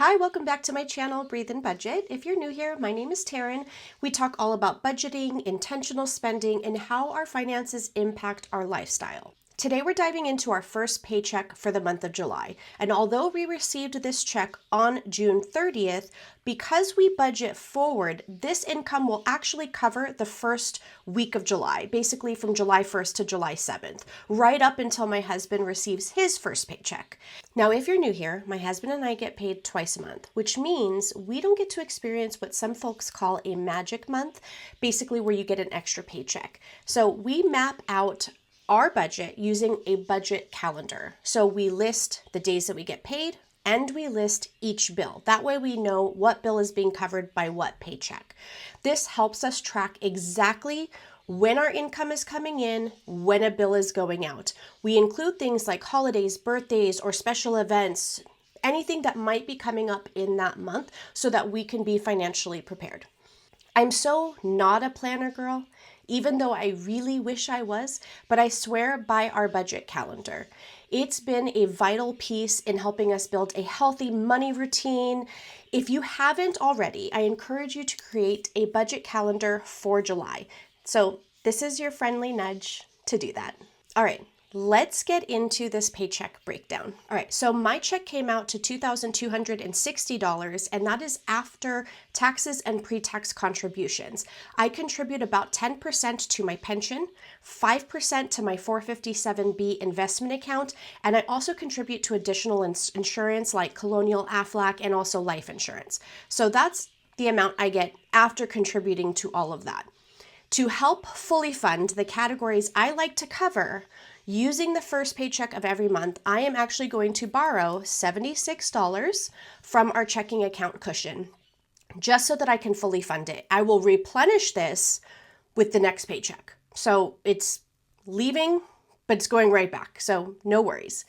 Hi, welcome back to my channel, Breathe and Budget. If you're new here, my name is Taryn. We talk all about budgeting, intentional spending, and how our finances impact our lifestyle. Today we're diving into our first paycheck for the month of July. And although we received this check on June 30th, because we budget forward, this income will actually cover the first week of July, basically from July 1st to July 7th, right up until my husband receives his first paycheck. Now, if you're new here, my husband and I get paid twice a month, which means we don't get to experience what some folks call a magic month, basically where you get an extra paycheck. So we map out our budget using a budget calendar. So we list the days that we get paid and we list each bill. That way we know what bill is being covered by what paycheck. This helps us track exactly when our income is coming in, when a bill is going out. We include things like holidays, birthdays, or special events, anything that might be coming up in that month so that we can be financially prepared. I'm so not a planner girl, even though I really wish I was, but I swear by our budget calendar. It's been a vital piece in helping us build a healthy money routine. If you haven't already, I encourage you to create a budget calendar for July. So this is your friendly nudge to do that. All right. Let's get into this paycheck breakdown. All right, so my check came out to $2,260, and that is after taxes and pre-tax contributions. I contribute about 10% to my pension, 5% to my 457B investment account, and I also contribute to additional insurance like Colonial, Aflac, and also life insurance. So that's the amount I get after contributing to all of that. To help fully fund the categories I like to cover, using the first paycheck of every month, I am actually going to borrow $76 from our checking account cushion, just so that I can fully fund it. I will replenish this with the next paycheck. So it's leaving, but it's going right back. So no worries.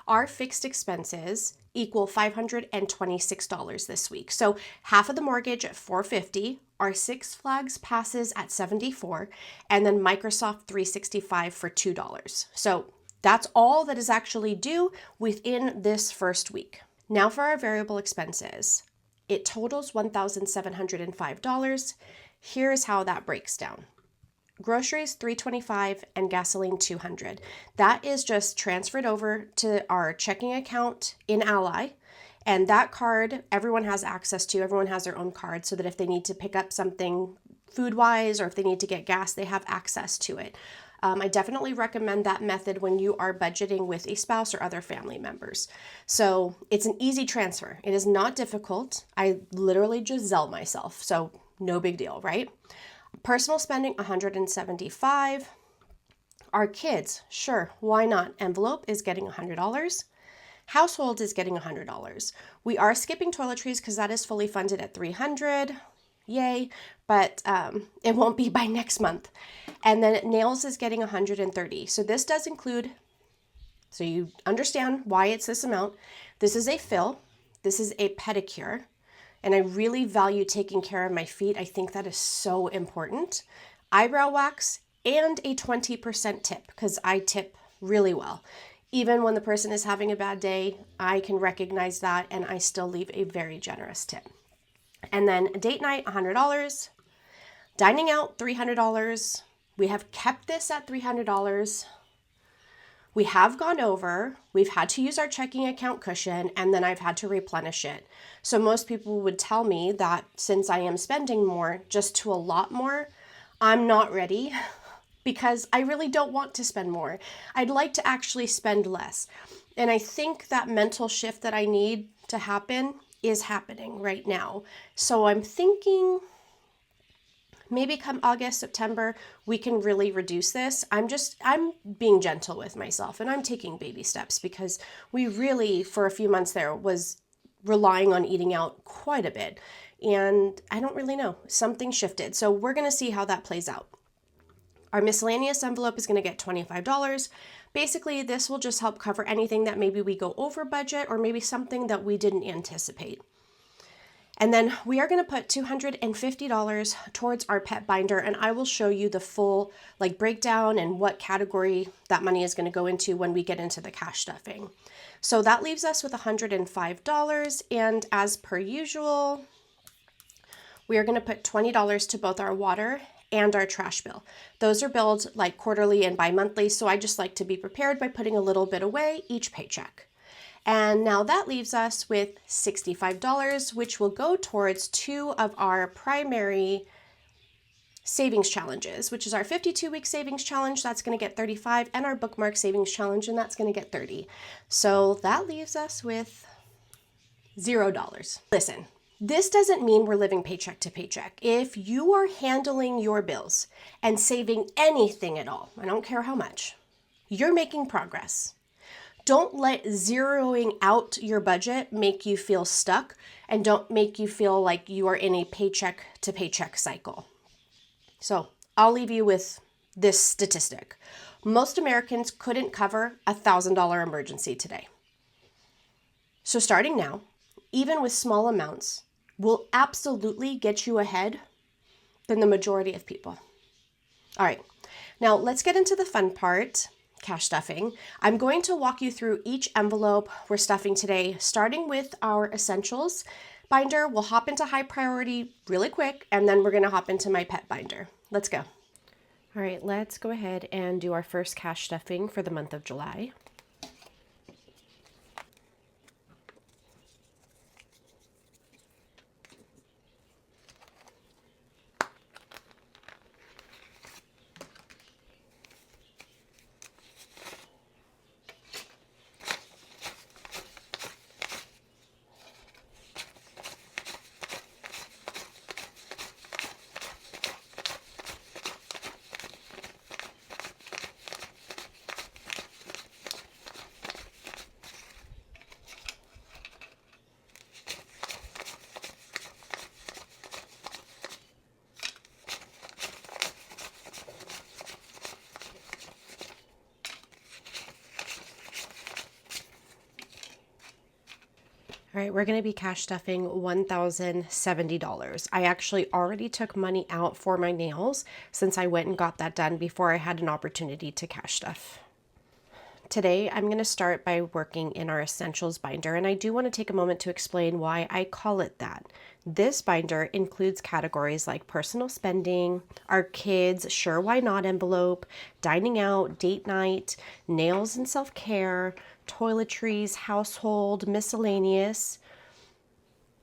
Our fixed expenses equal $526 this week. So half of the mortgage at $450, our Six Flags passes at $74, and then Microsoft 365 for $2. So that's all that is actually due within this first week. Now for our variable expenses. It totals $1,705. Here's how that breaks down. Groceries $325 and gasoline $200. That is just transferred over to our checking account in Ally. And that card, everyone has access to. Everyone has their own card so that if they need to pick up something food-wise or if they need to get gas, they have access to it. I definitely recommend that method when you are budgeting with a spouse or other family members. So it's an easy transfer. It is not difficult. I literally just Zelle myself, so no big deal, right? Personal spending, $175. Our kids, sure, why not? Envelope is getting $100. Household is getting $100. We are skipping toiletries because that is fully funded at $300. Yay, but it won't be by next month. And then nails is getting $130. So this does include, so you understand why it's this amount. This is a fill. This is a pedicure. And I really value taking care of my feet. I think that is so important. Eyebrow wax and a 20% tip because I tip really well. Even when the person is having a bad day, I can recognize that and I still leave a very generous tip. And then date night, $100. Dining out, $300. We have kept this at $300. We have gone over, we've had to use our checking account cushion, and then I've had to replenish it. So most people would tell me that since I am spending more, just to a lot more, I'm not ready because I really don't want to spend more. I'd like to actually spend less. And I think that mental shift that I need to happen is happening right now. So I'm thinking maybe come August, September, we can really reduce this. I'm being gentle with myself and I'm taking baby steps because we really, for a few months there, was relying on eating out quite a bit. And I don't really know, something shifted. So we're going to see how that plays out. Our miscellaneous envelope is going to get $25. Basically, this will just help cover anything that maybe we go over budget or maybe something that we didn't anticipate. And then we are going to put $250 towards our pet binder, and I will show you the full like breakdown and what category that money is going to go into when we get into the cash stuffing. So that leaves us with $105, and as per usual, we are going to put $20 to both our water and our trash bill. Those are billed like quarterly and bi-monthly, so I just like to be prepared by putting a little bit away each paycheck. And now that leaves us with $65, which will go towards two of our primary savings challenges, which is our 52-week savings challenge, that's going to get 35, and our bookmark savings challenge, and that's going to get 30. So that leaves us with $0. Listen, this doesn't mean we're living paycheck to paycheck. If you are handling your bills and saving anything at all, I don't care how much, you're making progress. Don't let zeroing out your budget make you feel stuck, and don't make you feel like you are in a paycheck to paycheck cycle. So I'll leave you with this statistic. Most Americans couldn't cover a $1,000 emergency today. So starting now, even with small amounts, will absolutely get you ahead than the majority of people. All right, now let's get into the fun part, cash stuffing. I'm going to walk you through each envelope we're stuffing today, starting with our essentials binder. We'll hop into high priority really quick, and then we're going to hop into my pet binder. Let's go. All right, let's go ahead and do our first cash stuffing for the month of July. All right, we're going to be cash stuffing $1,070. I actually already took money out for my nails since I went and got that done before I had an opportunity to cash stuff. Today, I'm going to start by working in our essentials binder, and I do want to take a moment to explain why I call it that. This binder includes categories like personal spending, our kids' sure why not envelope, dining out, date night, nails and self-care, toiletries, household, miscellaneous.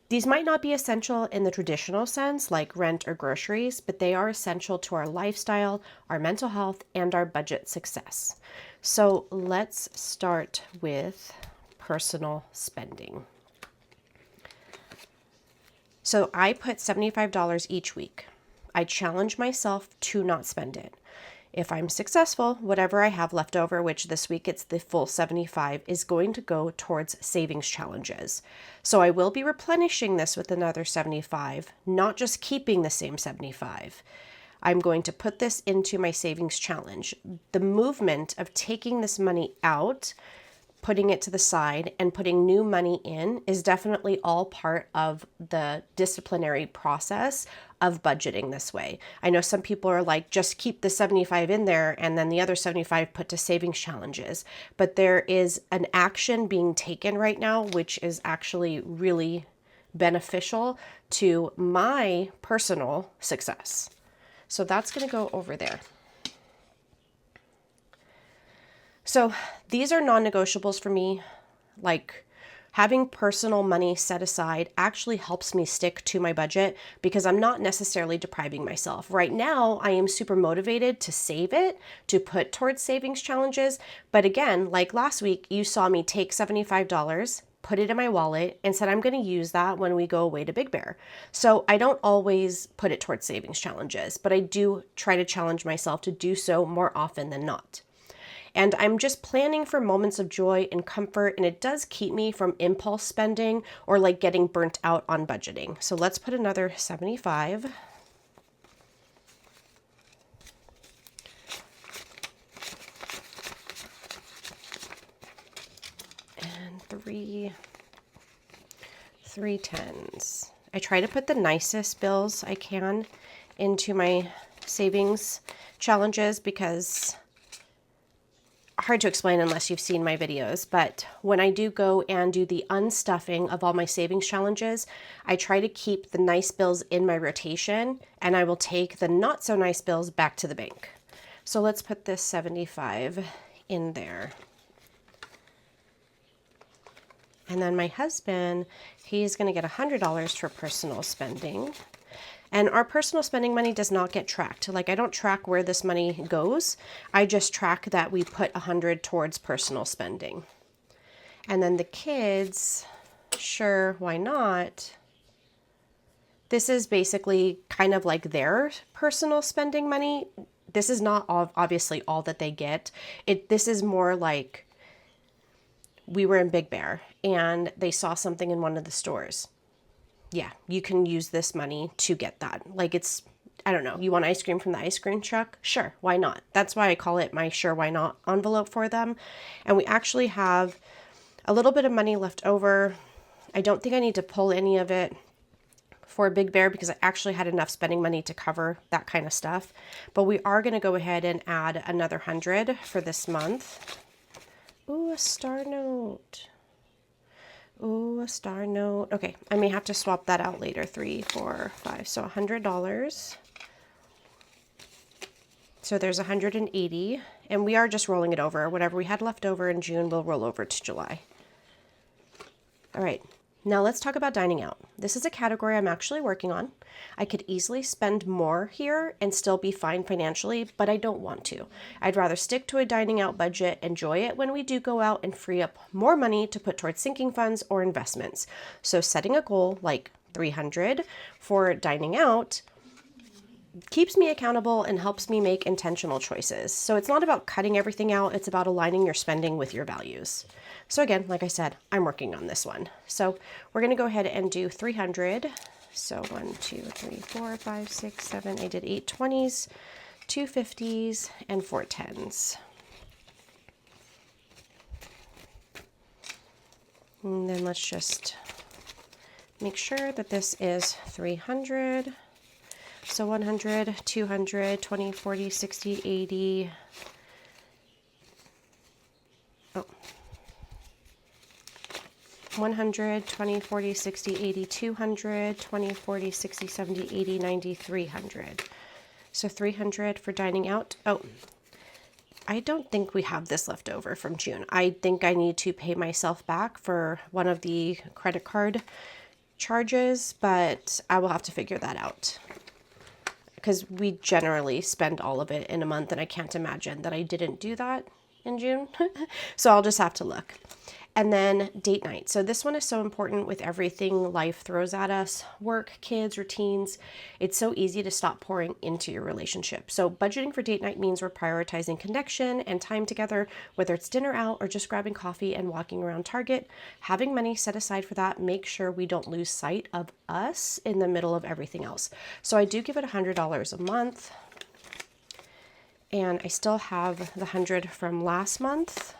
These might not be essential in the traditional sense like rent or groceries, but they are essential to our lifestyle, our mental health, and our budget success. So let's start with personal spending. So I put $75 each week. I challenge myself to not spend it. If I'm successful, whatever I have left over, which this week it's the full 75, is going to go towards savings challenges. So I will be replenishing this with another 75, not just keeping the same 75. I'm going to put this into my savings challenge. The movement of taking this money out, putting it to the side, and putting new money in is definitely all part of the disciplinary process of budgeting this way. I know some people are like, just keep the 75 in there and then the other 75 put to savings challenges. But there is an action being taken right now, which is actually really beneficial to my personal success. So that's going to go over there. So these are non-negotiables for me. Like having personal money set aside actually helps me stick to my budget because I'm not necessarily depriving myself. Right now, I am super motivated to save it, to put towards savings challenges. But again, like last week, you saw me take $75, put it in my wallet, and said I'm going to use that when we go away to Big Bear. So I don't always put it towards savings challenges, but I do try to challenge myself to do so more often than not. And I'm just planning for moments of joy and comfort, and it does keep me from impulse spending or like getting burnt out on budgeting. So let's put another 75. And three 10s. I try to put the nicest bills I can into my savings challenges because hard to explain unless you've seen my videos, but when I do go and do the unstuffing of all my savings challenges, I try to keep the nice bills in my rotation and I will take the not so nice bills back to the bank. So let's put this 75 in there. And then my husband, he's going to get $100 for personal spending. And our personal spending money does not get tracked. Like, I don't track where this money goes. I just track that we put 100 towards personal spending. And then the kids, sure, why not? This is basically kind of like their personal spending money. This is not obviously all that they get. This is more like we were in Big Bear and they saw something in one of the stores. Yeah, you can use this money to get that. Like, it's, I don't know, you want ice cream from the ice cream truck? Sure, why not? That's why I call it my sure, why not envelope for them. And we actually have a little bit of money left over. I don't think I need to pull any of it for Big Bear because I actually had enough spending money to cover that kind of stuff. But we are going to go ahead and add another 100 for this month. Ooh, a star note. Ooh, a star note. Okay, I may have to swap that out later. 3, 4, 5. So $100. So there's 180. And we are just rolling it over. Whatever we had left over in June, we'll roll over to July. All right. Now let's talk about dining out. This is a category I'm actually working on. I could easily spend more here and still be fine financially, but I don't want to. I'd rather stick to a dining out budget, enjoy it when we do go out, and free up more money to put towards sinking funds or investments. So setting a goal like 300 for dining out keeps me accountable and helps me make intentional choices. So it's not about cutting everything out, it's about aligning your spending with your values. So again, like I said, I'm working on this one. So we're going to go ahead and do 300. So 1, 2, 3, 4, 5, 6, 7, I did 8 20s, 2 50s, and 4 10s. And then let's just make sure that this is 300. So 100, 200, 20, 40, 60, 80. Oh. 100, 20, 40, 60, 80, 200, 20, 40, 60, 70, 80, 90, 300. So 300 for dining out. Oh, I don't think we have this left over from June. I think I need to pay myself back for one of the credit card charges, but I will have to figure that out because we generally spend all of it in a month, and I can't imagine that I didn't do that in June. So I'll just have to look. And then date night. So this one is so important with everything life throws at us. Work, kids, routines. It's so easy to stop pouring into your relationship. So budgeting for date night means we're prioritizing connection and time together, whether it's dinner out or just grabbing coffee and walking around Target. Having money set aside for that, make sure we don't lose sight of us in the middle of everything else. So I do give it $100 a month. And I still have the 100 from last month,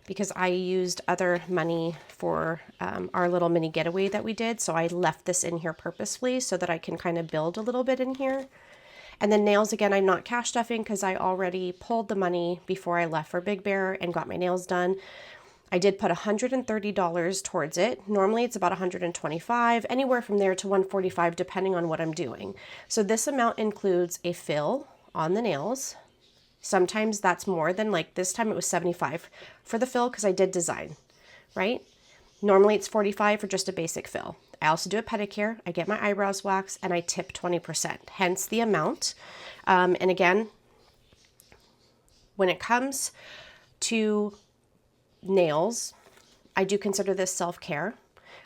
because I used other money for our little mini getaway that we did. So I left this in here purposefully so that I can kind of build a little bit in here. And then nails, again, I'm not cash stuffing because I already pulled the money before I left for Big Bear and got my nails done. I did put $130 towards it. Normally it's about $125, anywhere from there to $145, depending on what I'm doing. So this amount includes a fill on the nails. Sometimes that's more than, like this time it was $75 for the fill because I did design, right? Normally it's $45 for just a basic fill. I also do a pedicure. I get my eyebrows waxed and I tip 20%, hence the amount. And again, when it comes to nails, I do consider this self-care.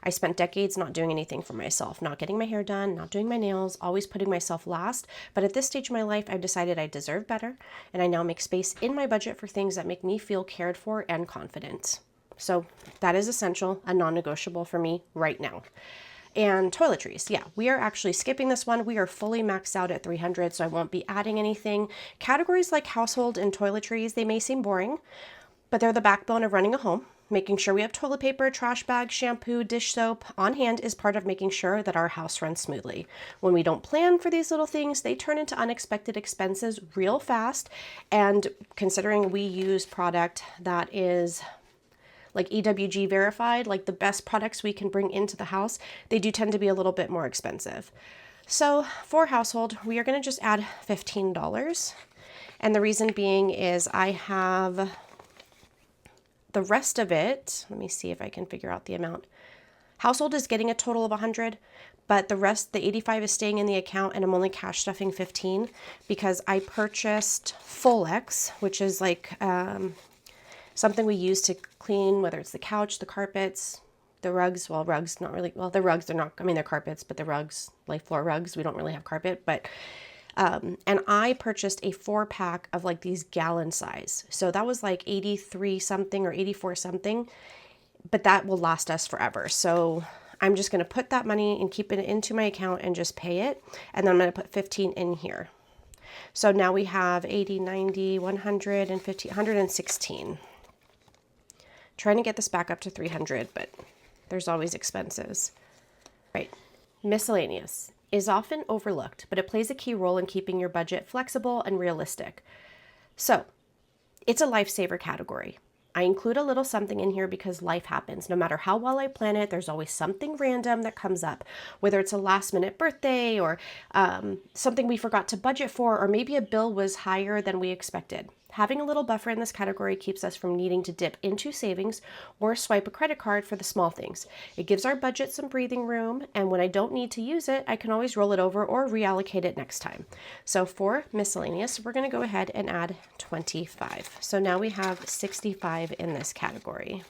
I spent decades not doing anything for myself, not getting my hair done, not doing my nails, always putting myself last. But at this stage of my life, I've decided I deserve better, and I now make space in my budget for things that make me feel cared for and confident. So that is essential and non-negotiable for me right now. And toiletries, yeah, we are actually skipping this one. We are fully maxed out at 300, so I won't be adding anything. Categories like household and toiletries, they may seem boring, but they're the backbone of running a home. Making sure we have toilet paper, trash bag, shampoo, dish soap on hand is part of making sure that our house runs smoothly. When we don't plan for these little things, they turn into unexpected expenses real fast. And considering we use product that is like EWG verified, like the best products we can bring into the house, they do tend to be a little bit more expensive. So for household, we are going to just add $15. And the reason being is I have the rest of it. Let me see if I can figure out the amount. Household is getting a total of 100, but the rest, the 85 is staying in the account, and I'm only cash stuffing 15 because I purchased Folex, which is like something we use to clean, whether it's the couch, the carpets, the rugs. Well, rugs, not really. Well, the rugs, they're not, I mean, they're carpets, but the rugs, like floor rugs, we don't really have carpet, but and I purchased a 4-pack of like these gallon size. So that was like 83 something or 84 something, but that will last us forever. So I'm just going to put that money and keep it into my account and just pay it. And then I'm going to put 15 in here. So now we have 80, 90, 150, 116. Trying to get this back up to 300, but there's always expenses. Right. Miscellaneous is often overlooked, but it plays a key role in keeping your budget flexible and realistic. So it's a lifesaver category. I include a little something in here because life happens. No matter how well I plan it, there's always something random that comes up, whether it's a last minute birthday or something we forgot to budget for, or maybe a bill was higher than we expected. Having a little buffer in this category keeps us from needing to dip into savings or swipe a credit card for the small things. It gives our budget some breathing room, and when I don't need to use it, I can always roll it over or reallocate it next time. So for miscellaneous, we're going to go ahead and add 25. So now we have 65 in this category.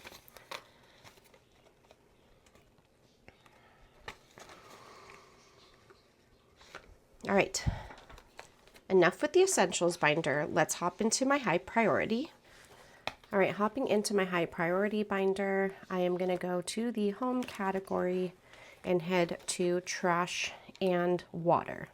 All right. Enough with the essentials binder. Let's hop into my high priority. All right, hopping into my high priority binder, I am going to go to the home category and head to trash and water.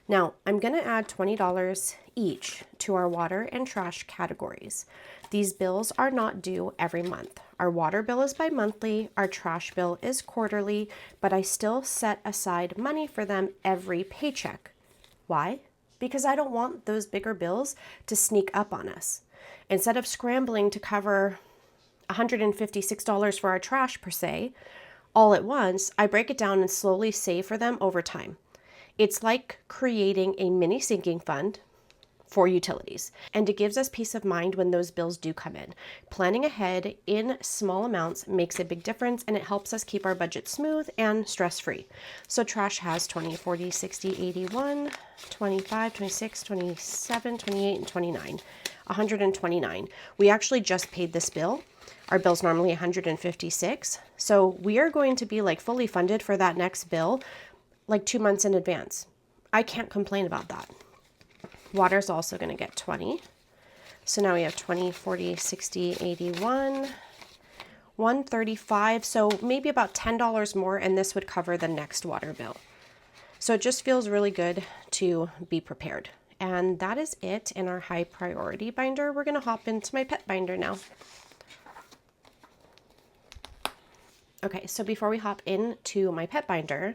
Now, I'm going to add $20 each to our water and trash categories. These bills are not due every month. Our water bill is bi-monthly, our trash bill is quarterly, but I still set aside money for them every paycheck. Why? Because I don't want those bigger bills to sneak up on us. Instead of scrambling to cover $156 for our trash per se, all at once, I break it down and slowly save for them over time. It's like creating a mini sinking fund for utilities, and it gives us peace of mind when those bills do come in. Planning ahead in small amounts makes a big difference, and it helps us keep our budget smooth and stress-free. So trash has 20, 40, 60, 81, 25, 26, 27, 28, and 29. 129. We actually just paid this bill. Our bill's normally 156. So we are going to be like fully funded for that next bill like 2 months in advance. I can't complain about that. Water's also going to get 20. So now we have 20, 40, 60, 81, 135. So maybe about $10 more, and this would cover the next water bill. So it just feels really good to be prepared. And that is it in our high priority binder. We're going to hop into my pet binder now. Okay, so before we hop into my pet binder,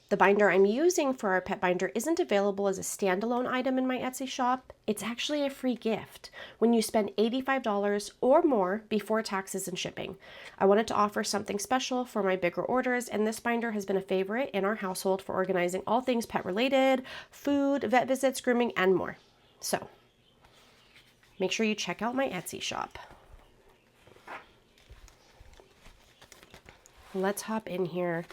the binder I'm using for our pet binder isn't available as a standalone item in my Etsy shop. It's actually a free gift when you spend $85 or more before taxes and shipping. I wanted to offer something special for my bigger orders, and this binder has been a favorite in our household for organizing all things pet related, food, vet visits, grooming, and more. So make sure you check out my Etsy shop. Let's hop in here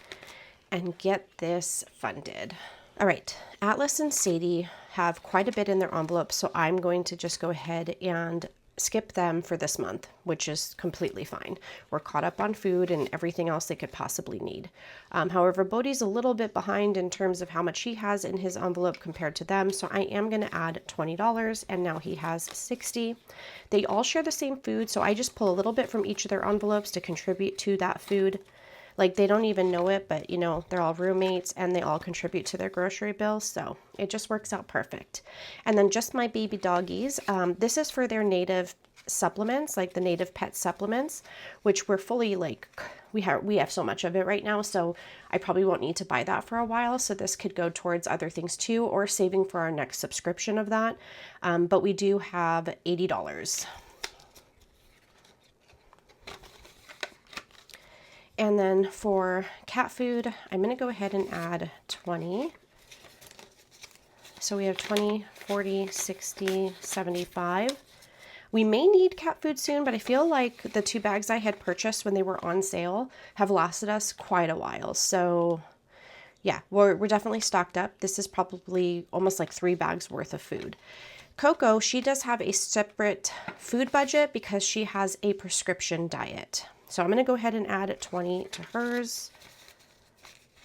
and get this funded. All right, Atlas and Sadie have quite a bit in their envelope, so I'm going to just go ahead and skip them for this month, which is completely fine. We're caught up on food and everything else they could possibly need. However, Bodhi's a little bit behind in terms of how much he has in his envelope compared to them, so I am going to add $20, and now he has 60. They all share the same food, so I just pull a little bit from each of their envelopes to contribute to that food. Like, they don't even know it, but you know, they're all roommates and they all contribute to their grocery bill. So it just works out perfect. And then just my baby doggies. This is for their native supplements, like the native pet supplements, which we're fully like, we have so much of it right now, so I probably won't need to buy that for a while. So this could go towards other things too, or saving for our next subscription of that. But we do have $80. And then for cat food, I'm going to go ahead and add 20. So we have 20, 40, 60, 75. We may need cat food soon, but I feel like the 2 bags I had purchased when they were on sale have lasted us quite a while. So yeah, we're definitely stocked up. This is probably almost like 3 bags worth of food. Coco, she does have a separate food budget because she has a prescription diet. So I'm going to go ahead and add 20 to hers.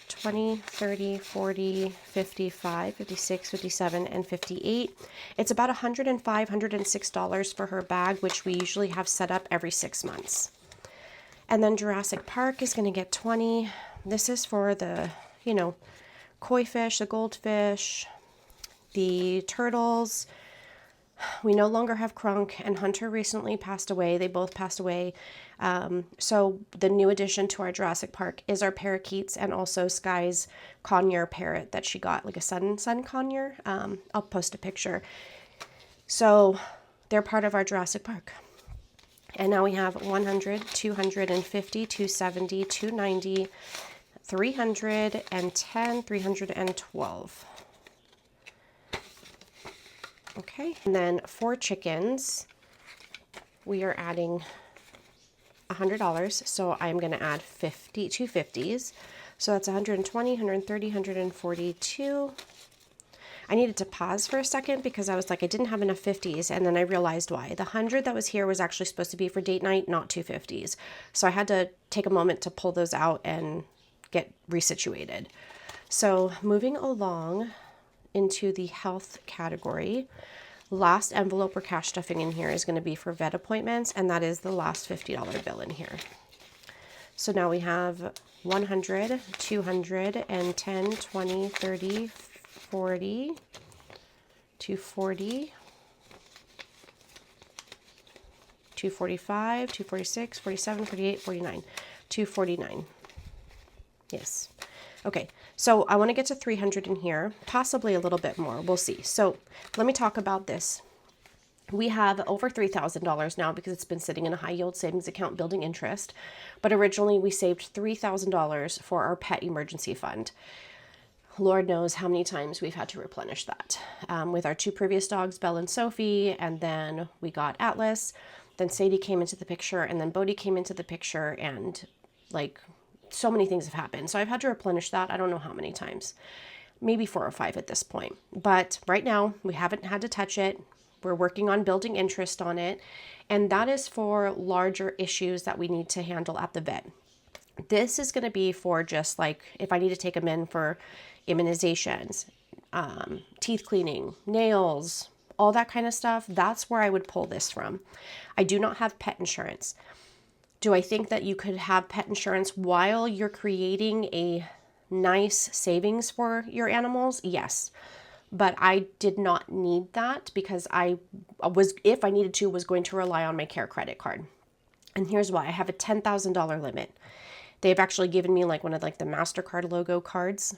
20, 30, 40, 55, 56, 57, and 58. It's about $105, $106 for her bag, which we usually have set up every 6 months. And then Jurassic Park is going to get 20. This is for the, koi fish, the goldfish, the turtles. We no longer have Crunk, and Hunter recently passed away. They both passed away. So the new addition to our Jurassic Park is our parakeets, and also Sky's conure parrot that she got, like a sun conure. I'll post a picture. So they're part of our Jurassic Park. And now we have 100, 250, 270, 290, 310, 312. Okay, and then for chickens, we are adding $100. So I'm going to add 2 50s. So that's 120, 130, 142. I needed to pause for a second because I was like, I didn't have enough 50s. And then I realized why. The 100 that was here was actually supposed to be for date night, not 2 50s. So I had to take a moment to pull those out and get resituated. So moving along into the health category, last envelope or cash stuffing in here is going to be for vet appointments, and that is the last $50 bill in here. So now we have 100, 210, 20, 30, 40, 240, 245, 246, 47, 48, 49, 249. Yes. Okay, so I want to get to 300 in here, possibly a little bit more. We'll see. So let me talk about this. We have over $3,000 now because it's been sitting in a high yield savings account building interest. But originally we saved $3,000 for our pet emergency fund. Lord knows how many times we've had to replenish that. With our 2 previous dogs, Belle and Sophie, and then we got Atlas. Then Sadie came into the picture, and then Bodhi came into the picture, and like, so many things have happened. So I've had to replenish that. I don't know how many times, maybe 4 or 5 at this point. But right now we haven't had to touch it. We're working on building interest on it. And that is for larger issues that we need to handle at the vet. This is going to be for just like, if I need to take them in for immunizations, teeth cleaning, nails, all that kind of stuff. That's where I would pull this from. I do not have pet insurance. Do I think that you could have pet insurance while you're creating a nice savings for your animals? Yes. But I did not need that because I was, if I needed to, was going to rely on my care credit card. And here's why. I have a $10,000 limit. They've actually given me like one of like the MasterCard logo cards.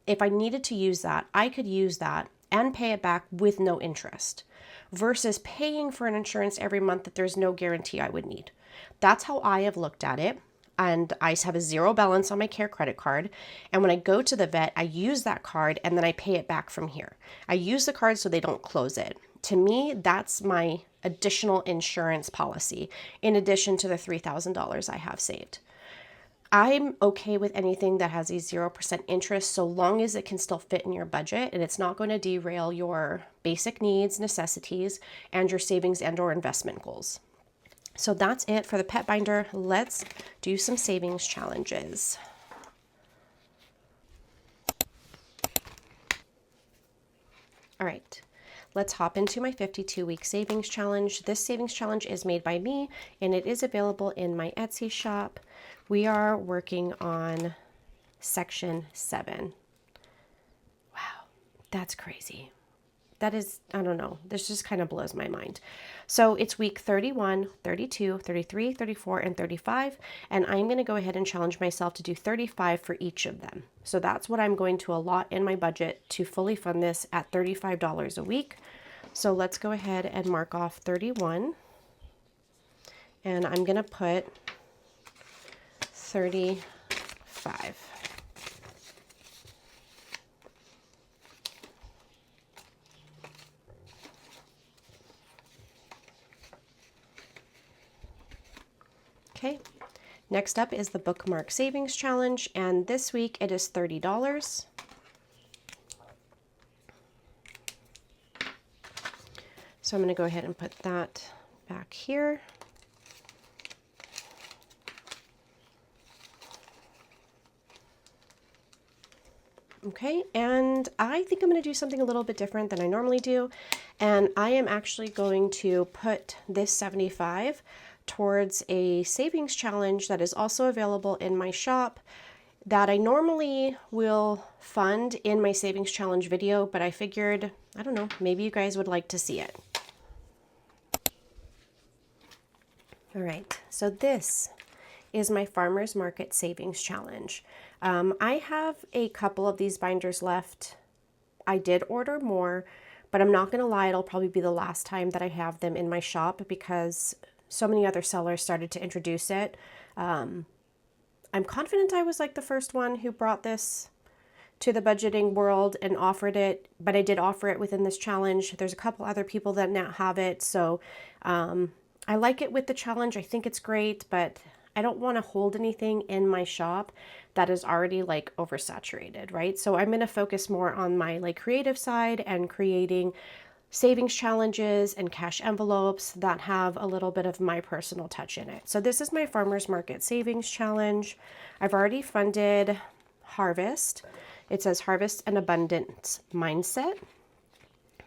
If I needed to use that, I could use that and pay it back with no interest versus paying for an insurance every month that there's no guarantee I would need. That's how I have looked at it. And I have a 0 balance on my care credit card. And when I go to the vet, I use that card and then I pay it back from here. I use the card so they don't close it. To me, that's my additional insurance policy in addition to the $3,000 I have saved. I'm okay with anything that has a 0% interest so long as it can still fit in your budget and it's not going to derail your basic needs, necessities, and your savings and or investment goals. So that's it for the pet binder. Let's do some savings challenges. All right, let's hop into my 52-week savings challenge. This savings challenge is made by me and it is available in my Etsy shop. We are working on section 7. Wow, that's crazy. that is, I don't know, this just kind of blows my mind. So it's week 31, 32, 33, 34, and 35. And I'm going to go ahead and challenge myself to do 35 for each of them. So that's what I'm going to allot in my budget to fully fund this at $35 a week. So let's go ahead and mark off 31. And I'm going to put 35. Okay, next up is the Bookmark Savings Challenge, and this week it is $30. So I'm going to go ahead and put that back here. Okay, and I think I'm going to do something a little bit different than I normally do, and I am actually going to put this 75 towards a savings challenge that is also available in my shop that I normally will fund in my savings challenge video, but I figured, I don't know, maybe you guys would like to see it. All right, so this is my Farmers Market Savings Challenge. I have a couple of these binders left. I did order more, but I'm not gonna lie, it'll probably be the last time that I have them in my shop because so many other sellers started to introduce it. I'm confident I was like the first one who brought this to the budgeting world and offered it, but I did offer it within this challenge. There's a couple other people that now have it, so I like it with the challenge. I think it's great, but I don't want to hold anything in my shop that is already like oversaturated, right? So I'm going to focus more on my like creative side and creating savings challenges and cash envelopes that have a little bit of my personal touch in it. So this is my Farmers Market Savings Challenge. I've already funded Harvest. It says Harvest an Abundant Mindset.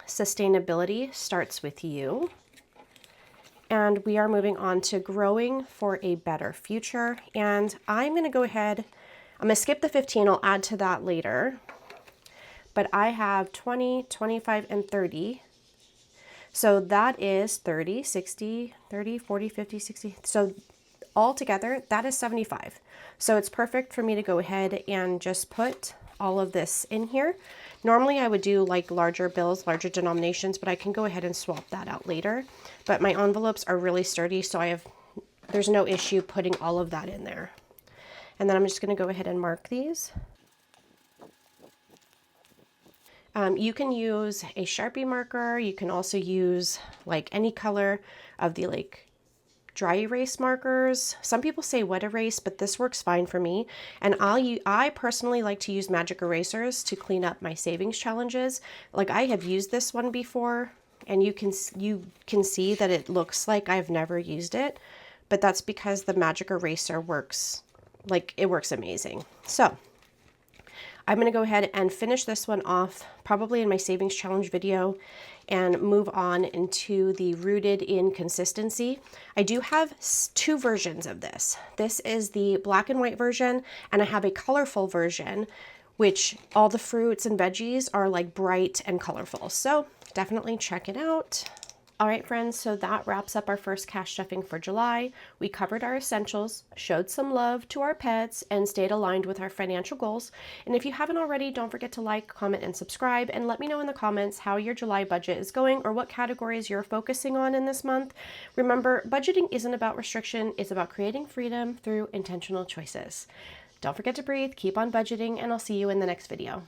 Sustainability starts with you. And we are moving on to Growing for a Better Future. And I'm going to go ahead, I'm going to skip the 15, I'll add to that later. But I have 20, 25, and 30. So that is 30, 60, 30, 40, 50, 60. So all together, that is 75. So it's perfect for me to go ahead and just put all of this in here. Normally I would do like larger bills, larger denominations, but I can go ahead and swap that out later. But my envelopes are really sturdy, so there's no issue putting all of that in there. And then I'm just going to go ahead and mark these. You can use a Sharpie marker. You can also use like any color of the like dry erase markers. Some people say wet erase, but this works fine for me. And I personally like to use magic erasers to clean up my savings challenges. Like I have used this one before, and you can see that it looks like I've never used it, but that's because the magic eraser works, like it works amazing. So I'm going to go ahead and finish this one off probably in my savings challenge video and move on into the Rooted in Consistency. I do have two versions of this. This is the black and white version, and I have a colorful version, which all the fruits and veggies are like bright and colorful. So definitely check it out. All right, friends, so that wraps up our first cash stuffing for July. We covered our essentials, showed some love to our pets, and stayed aligned with our financial goals. And if you haven't already, don't forget to like, comment, and subscribe, and let me know in the comments how your July budget is going or what categories you're focusing on in this month. Remember, budgeting isn't about restriction, it's about creating freedom through intentional choices. Don't forget to breathe, keep on budgeting, and I'll see you in the next video.